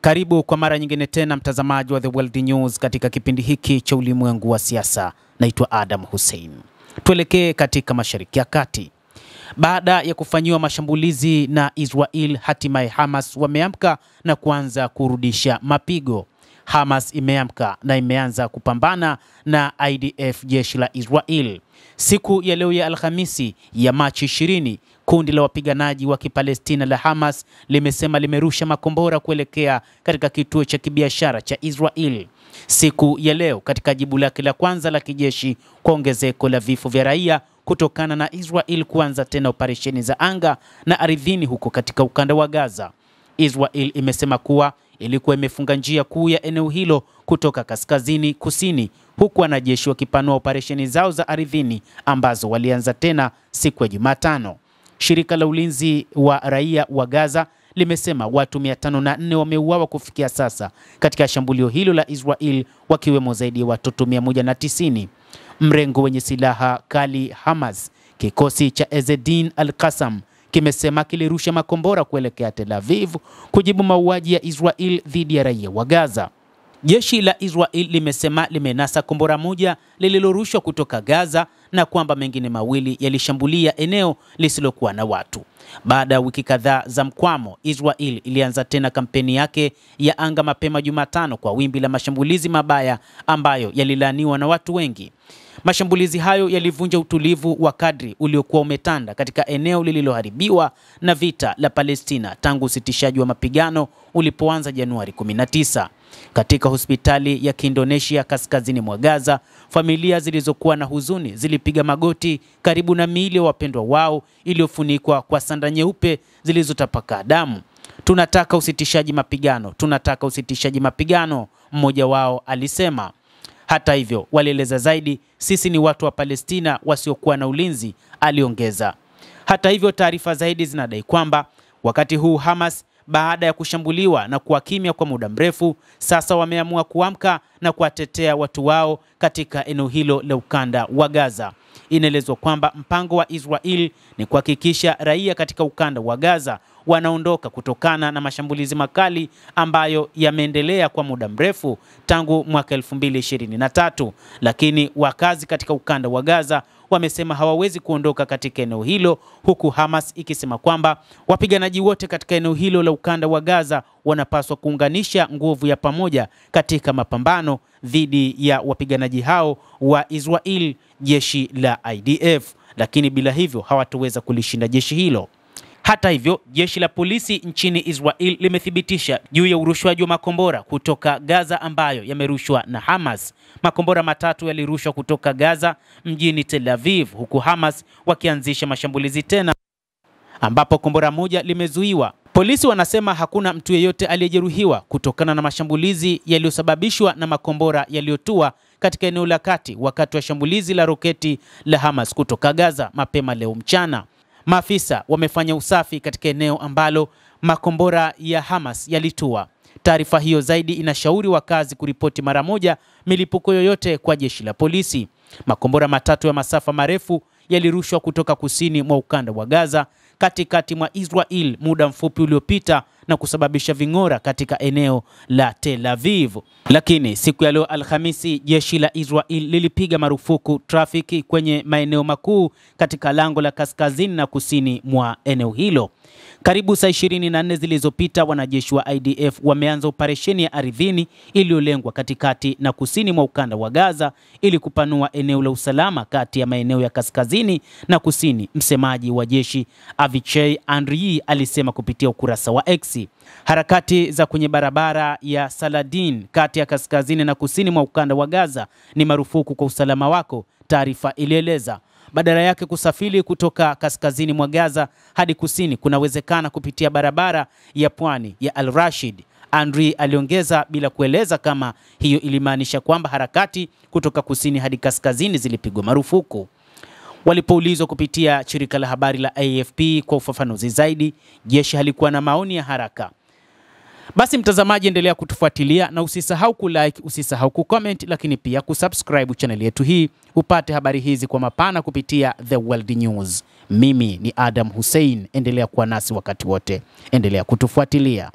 Karibu kwa mara nyingine tena mtazamaji wa The World News katika kipindi hiki cha ulimwengu wa siasa. Naitwa Adam Hussein. Tuelekee katika Mashariki ya Kati. Baada ya kufanyiwa mashambulizi na Israel, hatimaye Hamas wameamka na kuanza kurudisha mapigo. Hamas imeamka na imeanza kupambana na IDF, jeshi la Israel. Siku ya leo ya Alhamisi ya Machi 20, kundi la wapiganaji wa Kipalestina la Hamas limesema limerusha makombora kuelekea katika kituo cha kibiashara cha Israel. Siku ya leo katika jibu lake la kwanza la kijeshi kwa ongezeko la vifo vya raia kutokana na Israel kuanza tena operesheni za anga na ardhini huko katika ukanda wa Gaza. Israel imesema kuwa ilikuwa imefunga njia kuu ya eneo hilo kutoka kaskazini kusini, huku wanajeshi wakipanua operesheni zao za ardhini ambazo walianza tena siku ya Jumatano. Shirika la ulinzi wa raia wa Gaza limesema watu 504 wameuawa kufikia sasa katika shambulio hilo la Israel, wakiwemo zaidi ya watoto 190. Mrengo wenye silaha kali Hamas, kikosi cha Ezzedine al-Qassam, kimesema kilirusha makombora kuelekea Tel Aviv kujibu mauaji ya Israel dhidi ya raia wa Gaza. Jeshi la Israel limesema limenasa kombora moja lililorushwa kutoka Gaza na kwamba mengine mawili yalishambulia eneo lisilokuwa na watu. Baada ya wiki kadhaa za mkwamo, Israel ilianza tena kampeni yake ya anga mapema Jumatano kwa wimbi la mashambulizi mabaya ambayo yalilaaniwa na watu wengi. Mashambulizi hayo yalivunja utulivu wa kadri uliokuwa umetanda katika eneo lililoharibiwa na vita la Palestina tangu usitishaji wa mapigano ulipoanza Januari 19. Katika hospitali ya Kiindonesia kaskazini mwa Gaza, familia zilizokuwa na huzuni zilipiga magoti karibu na miili ya wapendwa wao iliyofunikwa kwa sanda nyeupe zilizotapakaa damu. Tunataka usitishaji mapigano, tunataka usitishaji mapigano, mmoja wao alisema. Hata hivyo, walieleza zaidi, sisi ni watu wa Palestina wasiokuwa na ulinzi, aliongeza. Hata hivyo, taarifa zaidi zinadai kwamba wakati huu Hamas, baada ya kushambuliwa na kuwa kimya kwa muda mrefu, sasa wameamua kuamka na kuwatetea watu wao katika eneo hilo la ukanda wa Gaza. Inaelezwa kwamba mpango wa Israel ni kuhakikisha raia katika ukanda wa Gaza wanaondoka kutokana na mashambulizi makali ambayo yameendelea kwa muda mrefu tangu mwaka 2023, lakini wakazi katika ukanda wa Gaza wamesema hawawezi kuondoka katika eneo hilo, huku Hamas ikisema kwamba wapiganaji wote katika eneo hilo la ukanda wa Gaza wanapaswa kuunganisha nguvu ya pamoja katika mapambano dhidi ya wapiganaji hao wa Israel, jeshi la IDF, lakini bila hivyo hawataweza kulishinda jeshi hilo. Hata hivyo, jeshi la polisi nchini Israel limethibitisha juu ya urushwaji wa makombora kutoka Gaza ambayo yamerushwa na Hamas. Makombora matatu yalirushwa kutoka Gaza mjini Tel Aviv, huku Hamas wakianzisha mashambulizi tena ambapo kombora moja limezuiwa. Polisi wanasema hakuna mtu yeyote aliyejeruhiwa kutokana na mashambulizi yaliyosababishwa na makombora yaliyotua katika eneo la kati wakati wa shambulizi la roketi la Hamas kutoka Gaza mapema leo mchana. Maafisa wamefanya usafi katika eneo ambalo makombora ya Hamas yalitua. Taarifa hiyo zaidi inashauri wakazi kuripoti mara moja milipuko yoyote kwa jeshi la polisi. Makombora matatu ya masafa marefu yalirushwa kutoka kusini mwa ukanda wa Gaza katikati mwa Israel muda mfupi uliopita na kusababisha ving'ora katika eneo la Tel Aviv. Lakini siku ya leo Alhamisi, jeshi la Israel lilipiga marufuku trafiki kwenye maeneo makuu katika lango la kaskazini na kusini mwa eneo hilo. Karibu saa 24 zilizopita, wanajeshi wa IDF wameanza operesheni ya ardhini iliyolengwa katikati na kusini mwa ukanda wa Gaza ili kupanua eneo la usalama kati ya maeneo ya kaskazini na kusini. Msemaji wa jeshi Avichai Andriy alisema kupitia ukurasa wa X. Harakati za kwenye barabara ya Saladin kati ya kaskazini na kusini mwa ukanda wa Gaza ni marufuku kwa usalama wako, taarifa ilieleza. Badala yake kusafiri kutoka kaskazini mwa Gaza hadi kusini kunawezekana kupitia barabara ya pwani ya Al-Rashid, Andriy aliongeza, bila kueleza kama hiyo ilimaanisha kwamba harakati kutoka kusini hadi kaskazini zilipigwa marufuku. Walipoulizwa kupitia shirika la habari la AFP kwa ufafanuzi zaidi, jeshi halikuwa na maoni ya haraka. Basi mtazamaji, endelea kutufuatilia na usisahau kulike, usisahau kucomment, lakini pia kusubscribe channel yetu hii upate habari hizi kwa mapana kupitia The World News. Mimi ni Adam Hussein, endelea kuwa nasi wakati wote, endelea kutufuatilia.